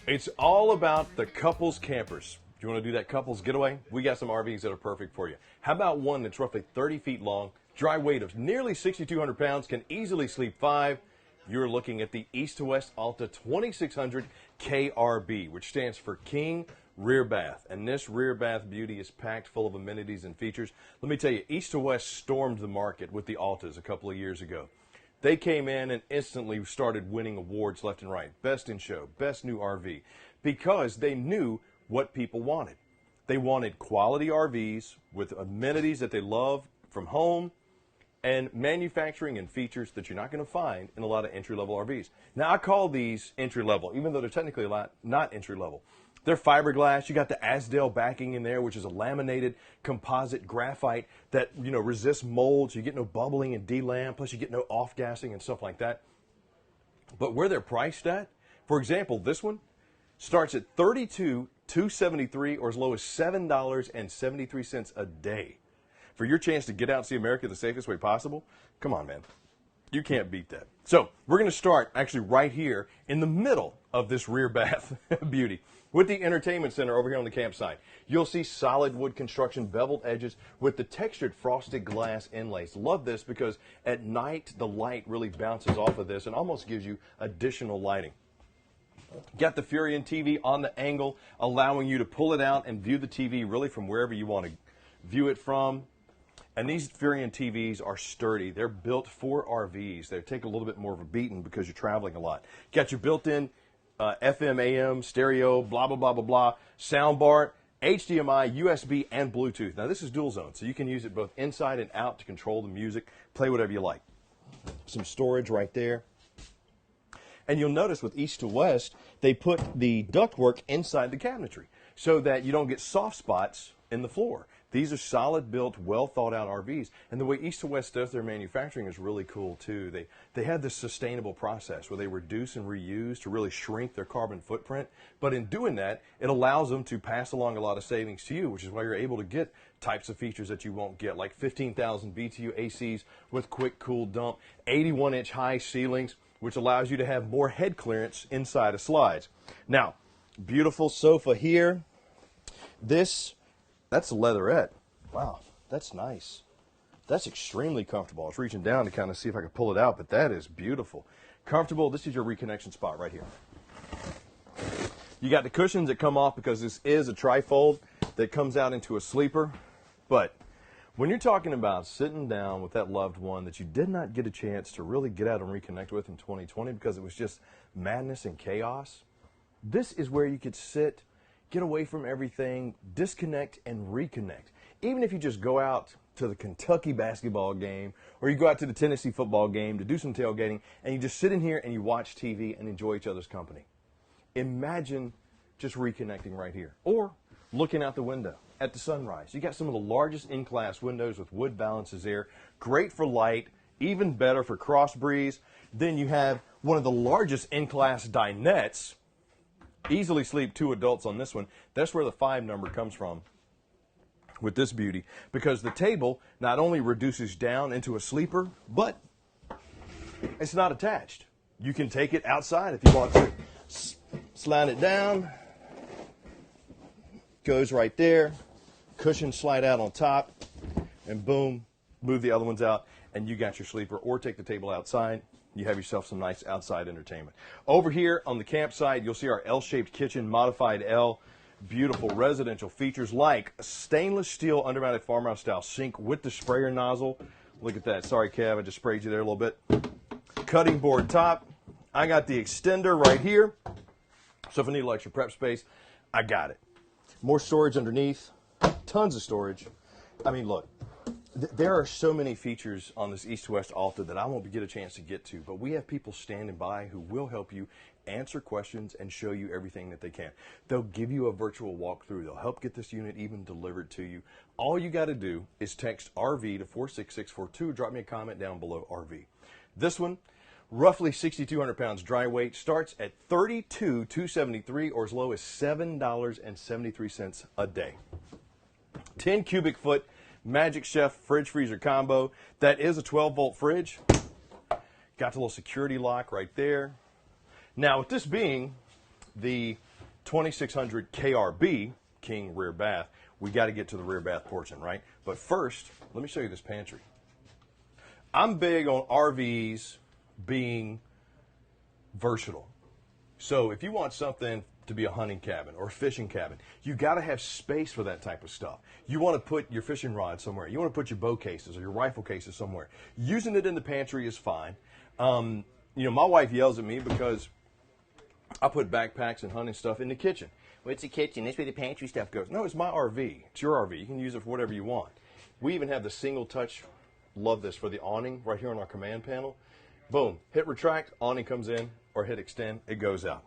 It's all about the couples campers. Do you want to do that couples getaway? We got some RVs that are perfect for you. How about one that's roughly 30 feet long, dry weight of nearly 6,200 pounds, can easily sleep 5? You're looking at the East to West Alta 2600KRB, which stands for King Rear Bath. And this rear bath beauty is packed full of amenities and features. Let me tell you, East to West stormed the market with the Altas a couple of years ago. They came in and instantly started winning awards left and right. Best in show, best new RV, because they knew what people wanted. They wanted quality RVs with amenities that they love from home and manufacturing and features that you're not going to find in a lot of entry-level RVs. Now, I call these entry-level, even though they're technically not entry-level. They're fiberglass. You got the Asdale backing in there, which is a laminated composite graphite that, resists mold. So you get no bubbling and delam, plus you get no off-gassing and stuff like that. But where they're priced at, for example, this one starts at $32,273 or as low as $7.73 a day. For your chance to get out and see America the safest way possible, come on, man. You can't beat that. So we're going to start actually right here in the middle of this rear bath beauty with the entertainment center over here on the campsite. You'll see solid wood construction, beveled edges with the textured frosted glass inlays. Love this because at night the light really bounces off of this and almost gives you additional lighting. Got the Furion TV on the angle, allowing you to pull it out and view the TV really from wherever you want to view it from. And these Furion TVs are sturdy. They're built for RVs. They take a little bit more of a beating because you're traveling a lot. Got your built-in FM, AM, stereo, blah, blah, blah, blah, blah, sound bar, HDMI, USB, and Bluetooth. Now, this is dual zone, so you can use it both inside and out to control the music, play whatever you like. Some storage right there. And you'll notice with East to West, they put the ductwork inside the cabinetry so that you don't get soft spots in the floor. These are solid built, well thought out RVs. And the way East to West does their manufacturing is really cool too. They have this sustainable process where they reduce and reuse to really shrink their carbon footprint. But in doing that, it allows them to pass along a lot of savings to you, which is why you're able to get types of features that you won't get, like 15,000 BTU ACs with quick cool dump, 81-inch high ceilings, which allows you to have more head clearance inside of slides. Now, beautiful sofa here. That's a leatherette. Wow, that's nice. That's extremely comfortable. I was reaching down to kind of see if I could pull it out, but that is beautiful. Comfortable. This is your reconnection spot right here. You got the cushions that come off because this is a trifold that comes out into a sleeper. But when you're talking about sitting down with that loved one that you did not get a chance to really get out and reconnect with in 2020 because it was just madness and chaos, this is where you could sit, get away from everything, disconnect and reconnect. Even if you just go out to the Kentucky basketball game or you go out to the Tennessee football game to do some tailgating and you just sit in here and you watch TV and enjoy each other's company. Imagine just reconnecting right here or looking out the window at the sunrise. You got some of the largest in-class windows with wood balances there. Great for light, even better for cross breeze. Then you have one of the largest in-class dinettes. Easily sleep 2 adults on this one. That's where the 5 number comes from with this beauty, because the table not only reduces down into a sleeper, but it's not attached. You can take it outside if you want to. Slide it down. Goes right there. Cushions slide out on top. And boom, move the other ones out, and you got your sleeper. Or take the table outside. You have yourself some nice outside entertainment. Over here on the campsite, you'll see our L-shaped kitchen, modified L. Beautiful residential features like a stainless steel undermounted farmhouse style sink with the sprayer nozzle. Look at that. Sorry, Kev, I just sprayed you there a little bit. Cutting board top. I got the extender right here. So if I need a extra prep space, I got it. More storage underneath. Tons of storage. I mean, look. There are so many features on this East to West Alta that I won't get a chance to get to, but we have people standing by who will help you answer questions and show you everything that they can. They'll give you a virtual walkthrough. They'll help get this unit even delivered to you. All you got to do is text RV to 46642. Drop me a comment down below RV. This one, roughly 6,200 pounds dry weight, starts at $32,273 or as low as $7.73 a day. 10 cubic foot Magic Chef fridge freezer combo. That is a 12-volt fridge. Got the little security lock right there. Now, with this being the 2600 KRB, King Rear Bath, we got to get to the rear bath portion, right? But first, let me show you this pantry. I'm big on RVs being versatile. So if you want something to be a hunting cabin or a fishing cabin, you got to have space for that type of stuff. You want to put your fishing rod somewhere. You want to put your bow cases or your rifle cases somewhere. Using it in the pantry is fine. You know, my wife yells at me because I put backpacks and hunting stuff in the kitchen. Well, it's the kitchen. That's where the pantry stuff goes. No, it's my RV. It's your RV. You can use it for whatever you want. We even have the single touch, love this, for the awning right here on our command panel. Boom, hit retract, awning comes in, or hit extend, it goes out.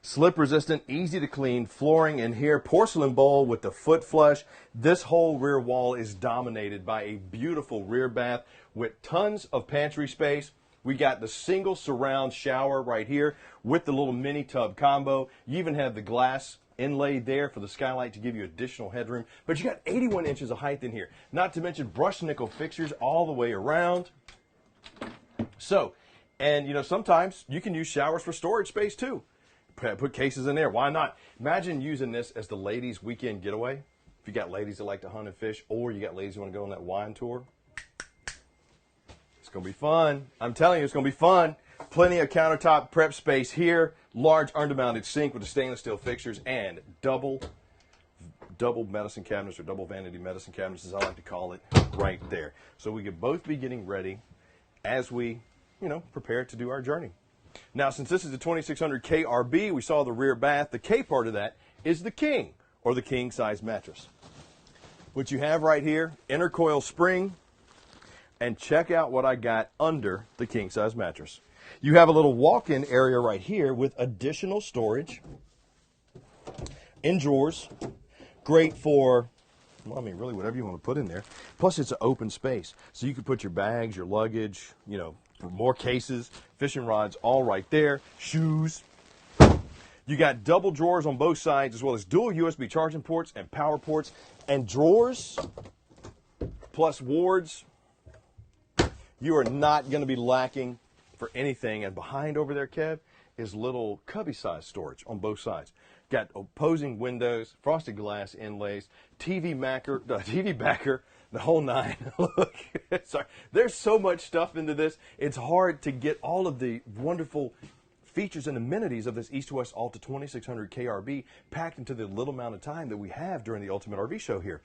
Slip resistant, easy to clean, flooring in here, porcelain bowl with the foot flush. This whole rear wall is dominated by a beautiful rear bath with tons of pantry space. We got the single surround shower right here with the little mini tub combo. You even have the glass inlaid there for the skylight to give you additional headroom. But you got 81 inches of height in here. Not to mention brushed nickel fixtures all the way around. So, and you know, sometimes you can use showers for storage space too. Put cases in there. Why not? Imagine using this as the ladies' weekend getaway. If you got ladies that like to hunt and fish, or you got ladies who want to go on that wine tour. It's going to be fun. I'm telling you, it's going to be fun. Plenty of countertop prep space here. Large undermounted sink with the stainless steel fixtures and double medicine cabinets, or double vanity medicine cabinets, as I like to call it, right there. So we could both be getting ready as we, you know, prepare to do our journey. Now, since this is the 2600 KRB, we saw the rear bath. The K part of that is the king, or the king size mattress. What you have right here, intercoil spring. And check out what I got under the king size mattress. You have a little walk-in area right here with additional storage in drawers. Great for, well, I mean, really whatever you want to put in there. Plus, it's an open space. So you can put your bags, your luggage, you know, more cases, fishing rods, all right there. Shoes. You got double drawers on both sides, as well as dual USB charging ports and power ports. And drawers, plus wards. You are not going to be lacking for anything. And behind over there, Kev, is little cubby-sized storage on both sides. Got opposing windows, frosted glass inlays, TV backer, the whole nine. Look, sorry. There's so much stuff into this. It's hard to get all of the wonderful features and amenities of this East to West Alta 2600 KRB packed into the little amount of time that we have during the Ultimate RV Show here.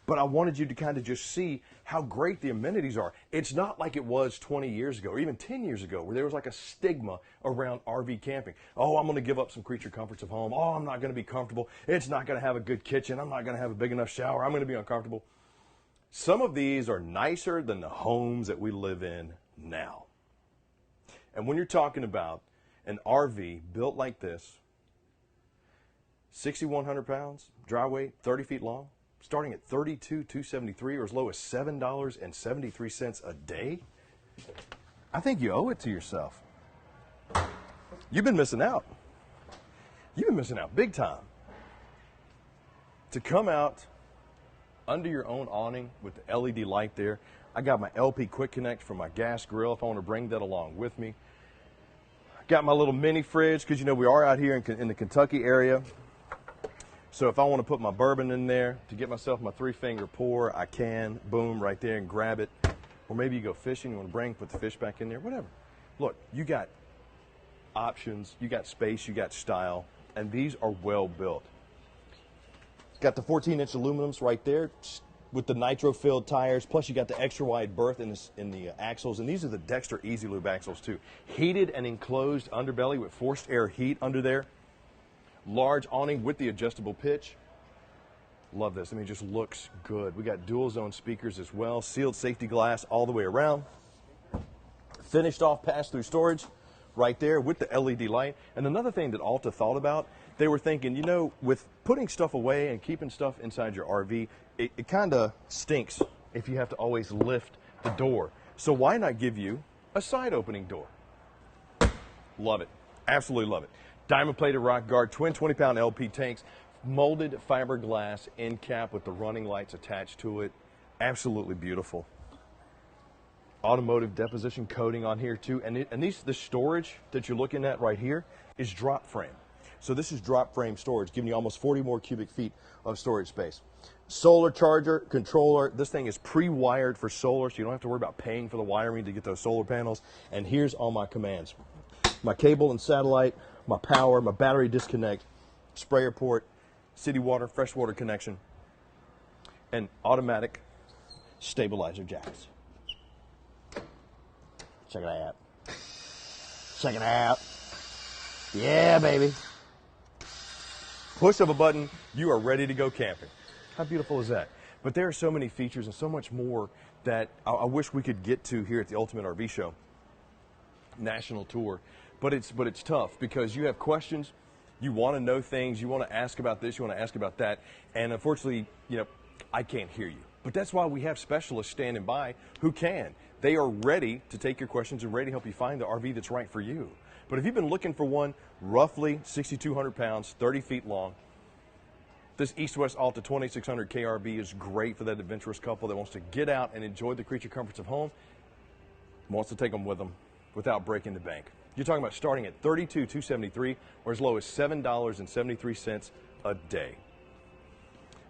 But I wanted you to kind of just see how great the amenities are. It's not like it was 20 years ago or even 10 years ago where there was like a stigma around RV camping. Oh, I'm going to give up some creature comforts of home. Oh, I'm not going to be comfortable. It's not going to have a good kitchen. I'm not going to have a big enough shower. I'm going to be uncomfortable. Some of these are nicer than the homes that we live in now. And when you're talking about an RV built like this, 6,100 pounds, dry weight, 30 feet long, starting at $32,273 or as low as $7.73 a day, I think you owe it to yourself. You've been missing out. You've been missing out big time. To come out under your own awning with the LED light there. I got my LP Quick Connect for my gas grill if I want to bring that along with me. Got my little mini fridge because, you know, we are out here in the Kentucky area. So if I want to put my bourbon in there to get myself my 3-finger pour, I can. Boom, right there and grab it. Or maybe you go fishing, you want to put the fish back in there, whatever. Look, you got options, you got space, you got style, and these are well built. Got the 14-inch aluminums right there with the nitro-filled tires, plus you got the extra wide berth in the axles, and these are the Dexter Easy Lube axles too. Heated and enclosed underbelly with forced air heat under there. Large awning with the adjustable pitch. Love this. I mean, it just looks good. We got dual zone speakers as well. Sealed safety glass all the way around. Finished off pass-through storage right there with the LED light. And another thing that Alta thought about, they were thinking, you know, with putting stuff away and keeping stuff inside your RV, it kind of stinks if you have to always lift the door. So why not give you a side opening door? Love it. Absolutely love it. Diamond plated rock guard, twin 20-pound LP tanks, molded fiberglass end cap with the running lights attached to it. Absolutely beautiful. Automotive deposition coating on here too. And the storage that you're looking at right here is drop frame. So this is drop frame storage, giving you almost 40 more cubic feet of storage space. Solar charger, controller. This thing is pre-wired for solar, so you don't have to worry about paying for the wiring to get those solar panels. And here's all my commands. My cable and satellite, my power, my battery disconnect, sprayer port, city water, freshwater connection, and automatic stabilizer jacks. Check it out. Check it out. Yeah, baby. Push of a button, you are ready to go camping. How beautiful is that? But there are so many features and so much more that I wish we could get to here at the Ultimate RV Show National Tour. But it's tough because you have questions, you want to know things, you want to ask about this, you want to ask about that, and unfortunately, I can't hear you. But that's why we have specialists standing by who can. They are ready to take your questions and ready to help you find the RV that's right for you. But if you've been looking for one roughly 6,200 pounds, 30 feet long, this East-West Alta 2600KRB is great for that adventurous couple that wants to get out and enjoy the creature comforts of home, wants to take them with them without breaking the bank. You're talking about starting at $32,273 or as low as $7.73 a day.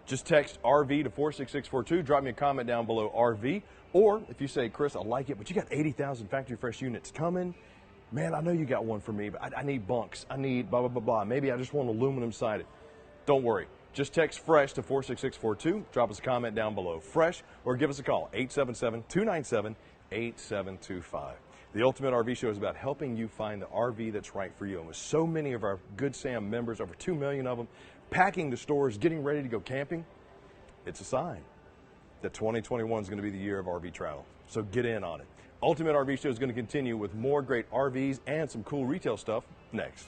Just text RV to 46642. Drop me a comment down below RV. Or if you say, Chris, I like it, but you got 80,000 factory fresh units coming. Man, I know you got one for me, but I need bunks. I need blah, blah, blah, blah. Maybe I just want aluminum sided. Don't worry. Just text FRESH to 46642. Drop us a comment down below, FRESH, or give us a call, 877-297-8725. The Ultimate RV Show is about helping you find the RV that's right for you. And with so many of our Good Sam members, over 2 million of them, packing the stores, getting ready to go camping, it's a sign that 2021 is going to be the year of RV travel. So get in on it. Ultimate RV Show is going to continue with more great RVs and some cool retail stuff next.